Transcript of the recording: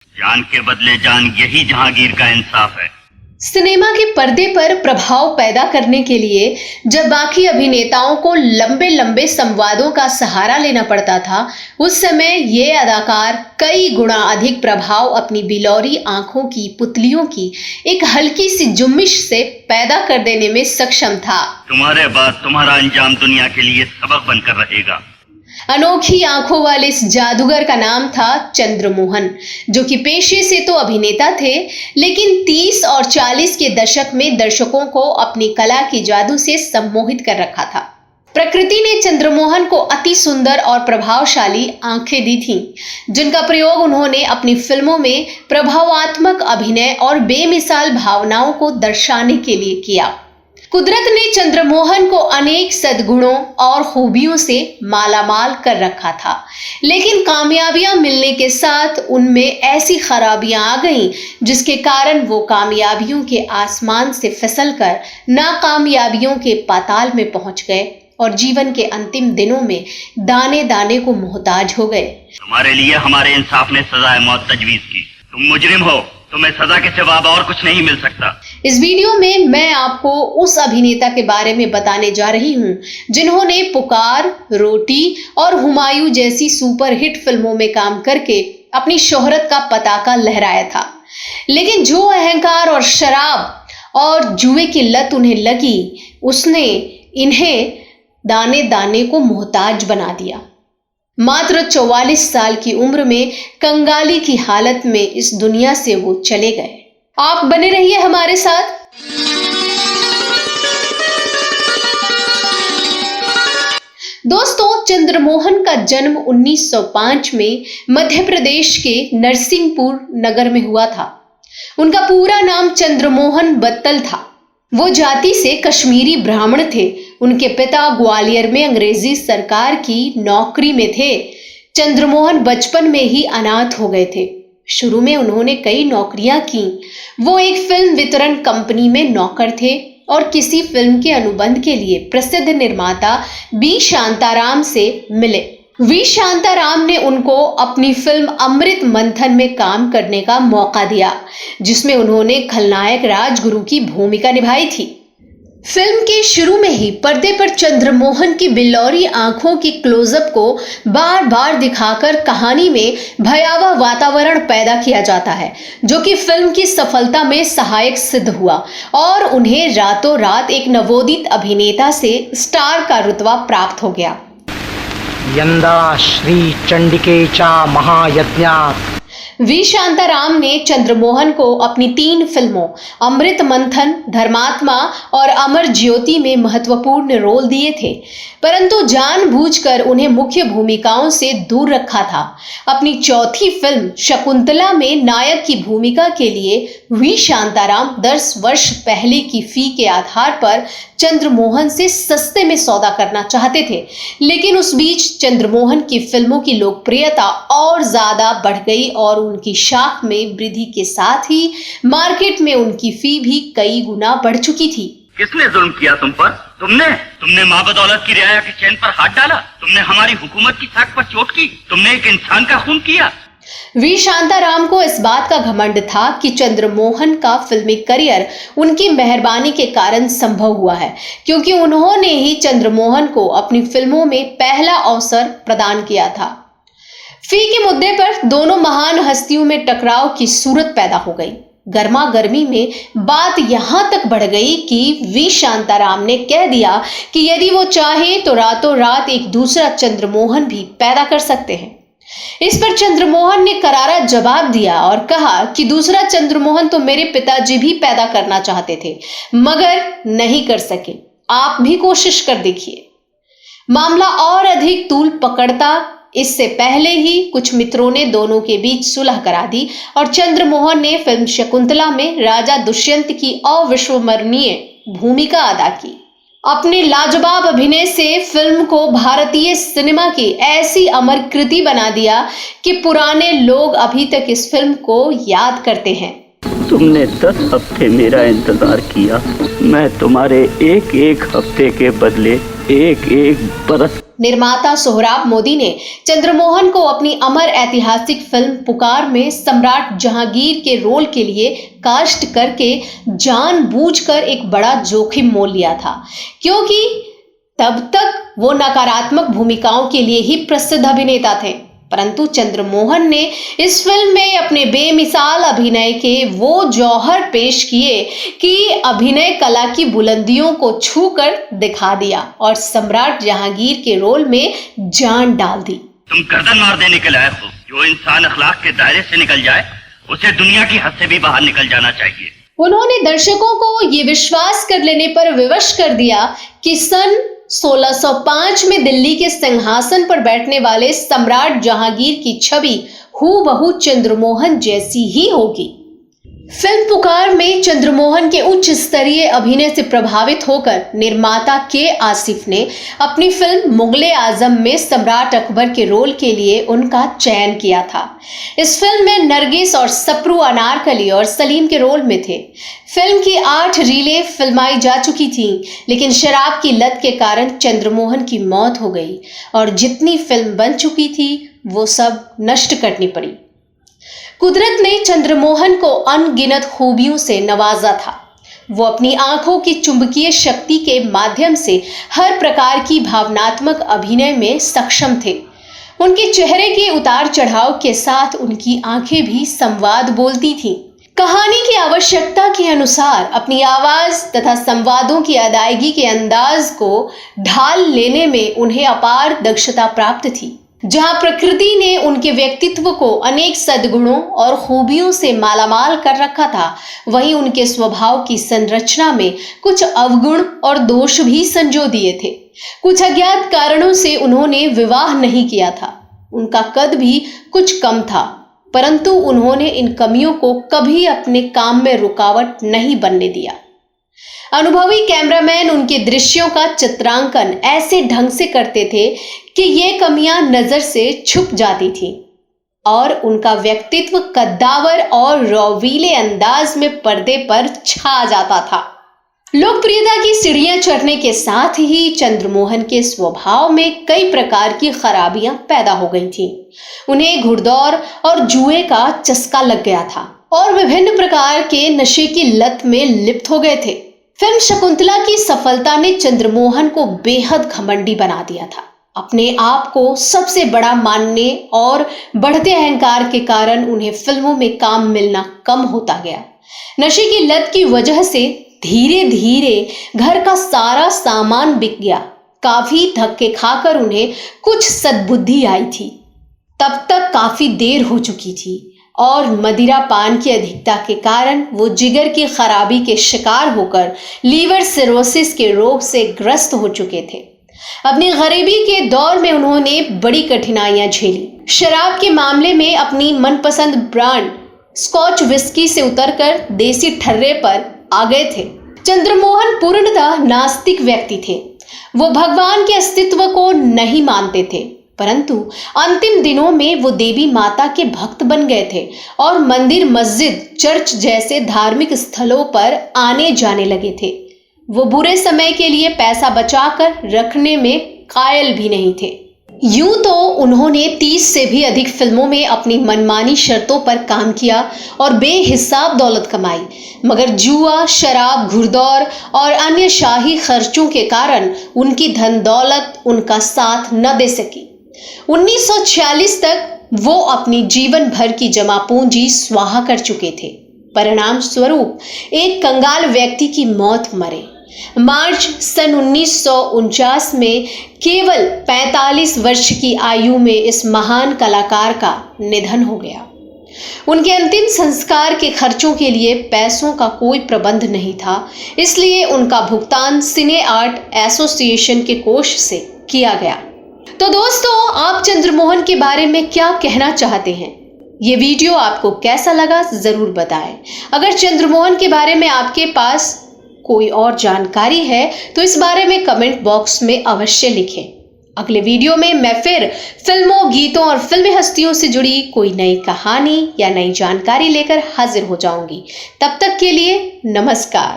जान के बदले जान, यही जहांगीर का इंसाफ है। सिनेमा के पर्दे पर प्रभाव पैदा करने के लिए जब बाकी अभिनेताओं को लंबे लंबे संवादों का सहारा लेना पड़ता था, उस समय ये अदाकार कई गुना अधिक प्रभाव अपनी बिलौरी आंखों की पुतलियों की एक हल्की सी जुम्मिश से पैदा कर देने में सक्षम था। तुम्हारे बाद तुम्हारा अंजाम दुनिया के लिए सबक बनकर रहेगा। अनोखी आंखों वाले इस जादूगर का नाम था चंद्रमोहन, जो कि पेशे से तो अभिनेता थे, लेकिन 30 और 40 के दशक में दर्शकों को अपनी कला की जादू से सम्मोहित कर रखा था। प्रकृति ने चंद्रमोहन को अति सुंदर और प्रभावशाली आंखें दी थीं, जिनका प्रयोग उन्होंने अपनी फिल्मों में प्रभावात्मक अभिनय और बेमिसाल भावनाओं को दर्शाने के लिए किया। कुदरत ने चंद्रमोहन को अनेक सद्गुणों और खूबियों से मालामाल कर रखा था, लेकिन कामयाबियां मिलने के साथ उनमें ऐसी खराबियां आ गईं, जिसके कारण वो कामयाबियों के आसमान से फिसलकर नाकामयाबियों के पाताल में पहुंच गए और जीवन के अंतिम दिनों में दाने दाने को मोहताज हो गए। तुम्हारे लिए हमारे इंसाफ ने सजाए मौत तजवीज की। तुम मुजरिम हो, तुम्हें सजा के सिवा और कुछ नहीं मिल सकता। इस वीडियो में मैं आपको उस अभिनेता के बारे में बताने जा रही हूं, जिन्होंने पुकार, रोटी और हुमायूं जैसी सुपरहिट फिल्मों में काम करके अपनी शोहरत का पताका लहराया था। लेकिन जो अहंकार और शराब और जुए की लत उन्हें लगी, उसने इन्हें दाने दाने को मोहताज बना दिया। मात्र 44 साल की उम्र में कंगाली की हालत में इस दुनिया से वो चले गए। आप बने रहिए हमारे साथ। दोस्तों, चंद्रमोहन का जन्म 1905 में मध्य प्रदेश के नरसिंहपुर नगर में हुआ था। उनका पूरा नाम चंद्रमोहन बत्तल था। वो जाति से कश्मीरी ब्राह्मण थे। उनके पिता ग्वालियर में अंग्रेजी सरकार की नौकरी में थे। चंद्रमोहन बचपन में ही अनाथ हो गए थे। शुरू में उन्होंने कई नौकरियां की। वो एक फिल्म वितरण कंपनी में नौकर थे और किसी फिल्म के अनुबंध के लिए प्रसिद्ध निर्माता बी शांताराम से मिले। वी शांताराम ने उनको अपनी फिल्म अमृत मंथन में काम करने का मौका दिया, जिसमें उन्होंने खलनायक राजगुरु की भूमिका निभाई थी। फिल्म के शुरू में ही पर्दे पर चंद्रमोहन की बिल्लौरी आंखों की क्लोजअप को बार बार दिखाकर कहानी में भयावह वातावरण पैदा किया जाता है, जो कि फिल्म की सफलता में सहायक सिद्ध हुआ और उन्हें रातों रात एक नवोदित अभिनेता से स्टार का रुतबा प्राप्त हो गया। यंदा श्री चंडिके चा महायज्ञात्। वी शांताराम ने चंद्रमोहन को अपनी 3 फिल्मों अमृत मंथन, धर्मात्मा और अमर ज्योति में महत्वपूर्ण रोल दिए थे, परंतु जानबूझकर उन्हें मुख्य भूमिकाओं से दूर रखा था। अपनी चौथी फिल्म शकुंतला में नायक की भूमिका के लिए वी शांताराम 10 वर्ष पहले की फी के आधार पर चंद्रमोहन से सस्ते में सौदा करना चाहते थे, लेकिन उस बीच चंद्रमोहन की फिल्मों की लोकप्रियता और ज्यादा बढ़ गई और उनकी शाख में वृद्धि के साथ ही मार्केट में उनकी फी भी कई गुना बढ़ चुकी थी। किसने जुल्म किया तुम पर? तुमने माँ बदौलत की रियाया के चैन पर हाथ डाला। तुमने हमारी हुकूमत की साख पर चोट की। तुमने एक इंसान का खून किया। वी शांताराम को इस बात का घमंड था कि चंद्रमोहन का फिल्मी करियर उनकी मेहरबानी के कारण संभव हुआ है, क्योंकि उन्होंने ही चंद्रमोहन को अपनी फिल्मों में पहला अवसर प्रदान किया था। फी के मुद्दे पर दोनों महान हस्तियों में टकराव की सूरत पैदा हो गई। गर्मा गर्मी में बात यहां तक बढ़ गई कि वी शांताराम ने कह दिया कि यदि वो चाहें तो रातों रात एक दूसरा चंद्रमोहन भी पैदा कर सकते हैं। इस पर चंद्रमोहन ने करारा जवाब दिया और कहा कि दूसरा चंद्रमोहन तो मेरे पिताजी भी पैदा करना चाहते थे, मगर नहीं कर सके। आप भी कोशिश कर देखिए। मामला और अधिक तूल पकड़ता इससे पहले ही कुछ मित्रों ने दोनों के बीच सुलह करा दी और चंद्रमोहन ने फिल्म शकुंतला में राजा दुष्यंत की अविस्मरणीय भूमिका अदा की। अपने लाजवाब अभिनय से फिल्म को भारतीय सिनेमा की ऐसी अमर कृति बना दिया कि पुराने लोग अभी तक इस फिल्म को याद करते हैं। तुमने 10 हफ्ते मेरा इंतजार किया। मैं तुम्हारे एक एक हफ्ते के बदले एक एक बरस। निर्माता सोहराब मोदी ने चंद्रमोहन को अपनी अमर ऐतिहासिक फिल्म पुकार में सम्राट जहांगीर के रोल के लिए कास्ट करके जानबूझकर एक बड़ा जोखिम मोल लिया था, क्योंकि तब तक वो नकारात्मक भूमिकाओं के लिए ही प्रसिद्ध अभिनेता थे। परंतु चंद्रमोहन ने इस फिल्म में अपने बेमिसाल अभिनय के वो जौहर पेश किए कि अभिनय कला की बुलंदियों को छूकर दिखा दिया और सम्राट जहांगीर के रोल में जान डाल दी। तुम गर्दन मार देने के लायक हो। जो इंसान अखलाक के दायरे से निकल जाए उसे दुनिया की हद से भी बाहर निकल जाना चाहिए। उन्होंने दर्शकों को ये विश्वास कर लेने पर विवश कर दिया कि सन 1605 में दिल्ली के सिंहासन पर बैठने वाले सम्राट जहांगीर की छवि हूबहू चंद्रमोहन जैसी ही होगी। फिल्म पुकार में चंद्रमोहन के उच्च स्तरीय अभिनय से प्रभावित होकर निर्माता के आसिफ ने अपनी फिल्म मुगले आजम में सम्राट अकबर के रोल के लिए उनका चयन किया था। इस फिल्म में नरगिस और सप्रू अनारकली और सलीम के रोल में थे। फिल्म की 8 रीलें फिल्माई जा चुकी थीं, लेकिन शराब की लत के कारण चंद्रमोहन की मौत हो गई और जितनी फिल्म बन चुकी थी वो सब नष्ट करनी पड़ी। कुदरत ने चंद्रमोहन को अनगिनत खूबियों से नवाजा था। वो अपनी आंखों की चुंबकीय शक्ति के माध्यम से हर प्रकार की भावनात्मक अभिनय में सक्षम थे। उनके चेहरे के उतार चढ़ाव के साथ उनकी आंखें भी संवाद बोलती थीं। कहानी की आवश्यकता के अनुसार अपनी आवाज तथा संवादों की अदायगी के अंदाज को ढाल लेने में उन्हें अपार दक्षता प्राप्त थी। जहां प्रकृति ने उनके व्यक्तित्व को अनेक सद्गुणों और खूबियों से मालामाल कर रखा था, वहीं उनके स्वभाव की संरचना में कुछ अवगुण और दोष भी संजो दिए थे। कुछ अज्ञात कारणों से उन्होंने विवाह नहीं किया था। उनका कद भी कुछ कम था, परंतु उन्होंने इन कमियों को कभी अपने काम में रुकावट नहीं बनने दिया। अनुभवी कैमरामैन उनके दृश्यों का चित्रांकन ऐसे ढंग से करते थे कि ये कमियां नजर से छुप जाती थीं और उनका व्यक्तित्व कद्दावर और रौवीले अंदाज में पर्दे पर छा जाता था। लोकप्रियता की सीढ़ियां चढ़ने के साथ ही चंद्रमोहन के स्वभाव में कई प्रकार की खराबियां पैदा हो गई थीं। उन्हें घुड़दौड़ और जुए का चस्का लग गया था और विभिन्न प्रकार के नशे की लत में लिप्त हो गए थे। फिल्म शकुंतला की सफलता ने चंद्रमोहन को बेहद घमंडी बना दिया था। अपने आप को सबसे बड़ा मानने और बढ़ते अहंकार के कारण उन्हें फिल्मों में काम मिलना कम होता गया। नशे की लत की वजह से धीरे धीरे घर का सारा सामान बिक गया। काफी धक्के खाकर उन्हें कुछ सद्बुद्धि आई थी। तब तक काफी देर हो चुकी थी और मदिरा पान की अधिकता के कारण वो जिगर की खराबी के शिकार होकर लीवर सिरोसिस के रोग से ग्रस्त हो चुके थे। अपनी गरीबी के दौर में उन्होंने बड़ी कठिनाइयां झेली। शराब के मामले में अपनी मनपसंद ब्रांड स्कॉच विस्की से उतरकर देसी ठर्रे पर आ गए थे। चंद्रमोहन पूर्णतः नास्तिक व्यक्ति थे। वो भगवान के अस्तित्व को नहीं मानते थे, परंतु अंतिम दिनों में वो देवी माता के भक्त बन गए थे और मंदिर, मस्जिद, चर्च जैसे धार्मिक स्थलों पर आने जाने लगे थे। वो बुरे समय के लिए पैसा बचाकर रखने में कायल भी नहीं थे। यूं तो उन्होंने 30 से भी अधिक फिल्मों में अपनी मनमानी शर्तों पर काम किया और बेहिसाब दौलत कमाई, मगर जुआ, शराब, घुड़दौड़ और अन्य शाही खर्चों के कारण उनकी धन दौलत उनका साथ न दे सकी। 1946 तक वो अपनी जीवन भर की जमा पूंजी स्वाहा कर चुके थे। परिणाम स्वरूप एक कंगाल व्यक्ति की मौत मरे। मार्च सन 1949 में केवल 45 वर्ष की आयु में इस महान कलाकार का निधन हो गया। उनके अंतिम संस्कार के खर्चों के लिए पैसों का कोई प्रबंध नहीं था, इसलिए उनका भुगतान सिने आर्ट एसोसिएशन के कोष से किया गया। तो दोस्तों, आप चंद्रमोहन के बारे में क्या कहना चाहते हैं? ये वीडियो आपको कैसा लगा जरूर बताएं। अगर चंद्रमोहन के बारे में आपके पास कोई और जानकारी है तो इस बारे में कमेंट बॉक्स में अवश्य लिखें। अगले वीडियो में मैं फिर फिल्मों, गीतों और फिल्मी हस्तियों से जुड़ी कोई नई कहानी या नई जानकारी लेकर हाजिर हो जाऊंगी। तब तक के लिए नमस्कार।